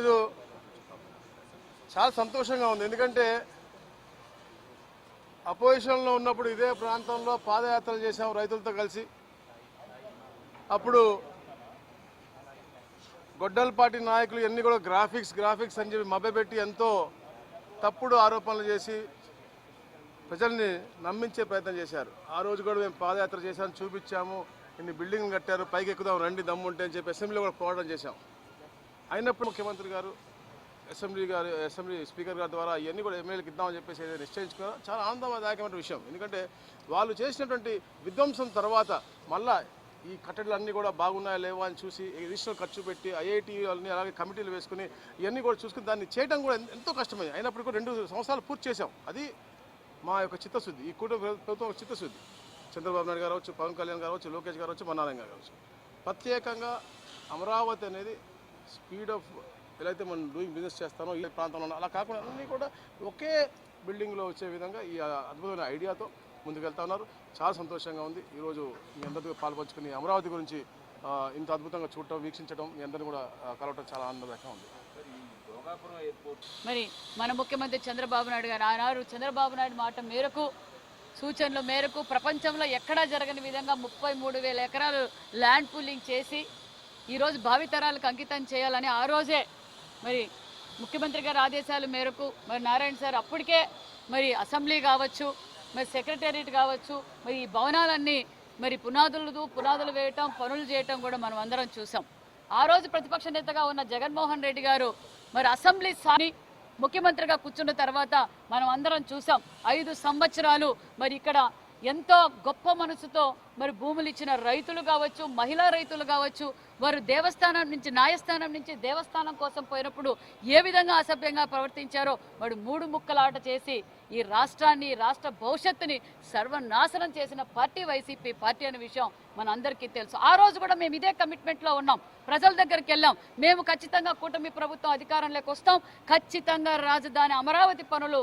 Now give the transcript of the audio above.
ఈరోజు చాలా సంతోషంగా ఉంది. ఎందుకంటే అపోజిషన్లో ఉన్నప్పుడు ఇదే ప్రాంతంలో పాదయాత్రలు చేశాం రైతులతో కలిసి. అప్పుడు గొడ్డలపాటి నాయకులు ఎన్ని కూడా గ్రాఫిక్స్ అని చెప్పి మభ్యపెట్టి ఎంతో తప్పుడు ఆరోపణలు చేసి ప్రజల్ని నమ్మించే ప్రయత్నం చేశారు. ఆ రోజు కూడా మేము పాదయాత్ర చేశాము, చూపించాము, ఇన్ని బిల్డింగ్లు కట్టారు, పైకి ఎక్కుదాం రండి దమ్ముంటే అని చెప్పి అసెంబ్లీలో కూడా పోరాటం చేశాం. అయినప్పుడు ముఖ్యమంత్రి గారు అసెంబ్లీ స్పీకర్ గారి ద్వారా ఇవన్నీ కూడా ఎమ్మెల్యేలకు ఇద్దామని చెప్పేసి ఏదైతే నిశ్చయించుకున్నారో చాలా ఆనందదాయకమైన విషయం. ఎందుకంటే వాళ్ళు చేసినటువంటి విధ్వంసం తర్వాత మళ్ళా ఈ కట్టడలన్నీ కూడా బాగున్నాయా లేవా అని చూసి అడిషనల్ ఖర్చు పెట్టి ఐఐటీలని అలాగే కమిటీలు వేసుకుని ఇవన్నీ కూడా చూసుకుని దాన్ని చేయడం కూడా ఎంతో కష్టమైంది. అయినప్పుడు కూడా 2 సంవత్సరాలు పూర్తి చేశాం. అది మా యొక్క చిత్తశుద్ధి, ఈ కూటమి ప్రభుత్వం చిత్తశుద్ధి. చంద్రబాబు నాయుడు గారు అవచ్చు, పవన్ కళ్యాణ్ గారు అవచ్చు, లోకేష్ గారు అవచ్చు, మన్నారాయణ గారు అవచ్చు. ప్రత్యేకంగా అమరావతి అనేది స్పీడ్ ఆఫ్ ఎలా అయితే మనం డూయింగ్ బిజినెస్ చేస్తానో ఈ ప్రాంతంలో అలా కాకుండా అన్నీ కూడా ఒకే బిల్డింగ్లో వచ్చే విధంగా ఈ అద్భుతమైన ఐడియాతో ముందుకెళ్తా ఉన్నారు. చాలా సంతోషంగా ఉంది. ఈరోజు మీ అందరితో పాల్పంచుకుని అమరావతి గురించి ఇంత అద్భుతంగా చూడటం, వీక్షించడం, మీ అందరిని కూడా కలవటం చాలా ఆనందదాయకంగా ఉంది. మరి మన ముఖ్యమంత్రి చంద్రబాబు నాయుడు గారు ఆనాడు చంద్రబాబు నాయుడు మాట మేరకు, సూచనల మేరకు ప్రపంచంలో ఎక్కడా జరగని విధంగా 33,000 ఎకరాలు ల్యాండ్ పూలింగ్ చేసి ఈరోజు భావితరాలకు అంకితం చేయాలని ఆ రోజే మరి ముఖ్యమంత్రి గారి ఆదేశాల మేరకు మరి నారాయణ సార్ అప్పటికే మరి అసెంబ్లీ కావచ్చు, మరి సెక్రటేరియట్ కావచ్చు, మరి ఈ భవనాలన్నీ మరి పునాదులు వేయటం, పనులు చేయటం కూడా మనం అందరం చూసాం. ఆ రోజు ప్రతిపక్ష నేతగా ఉన్న జగన్మోహన్ రెడ్డి గారు మరి అసెంబ్లీ ముఖ్యమంత్రిగా కూర్చున్న తర్వాత మనం అందరం చూసాం. 5 సంవత్సరాలు మరి ఇక్కడ ఎంతో గొప్ప మనసుతో మరి భూములు ఇచ్చిన రైతులు కావచ్చు, మహిళా రైతులు కావచ్చు, వారు దేవస్థానం నుంచి న్యాయస్థానం నుంచి దేవస్థానం కోసం పోయినప్పుడు ఏ విధంగా అసభ్యంగా ప్రవర్తించారో మరి 3 ముక్కలాట చేసి ఈ రాష్ట్రాన్ని, రాష్ట్ర భవిష్యత్తుని సర్వనాశనం చేసిన పార్టీ వైసీపీ పార్టీ అనే విషయం మనందరికీ తెలుసు. ఆ రోజు కూడా మేము ఇదే కమిట్మెంట్లో ఉన్నాం, ప్రజల దగ్గరికి వెళ్ళాం. మేము ఖచ్చితంగా కూటమి ప్రభుత్వం అధికారంలోకి వస్తాం, ఖచ్చితంగా రాజధాని అమరావతి పనులు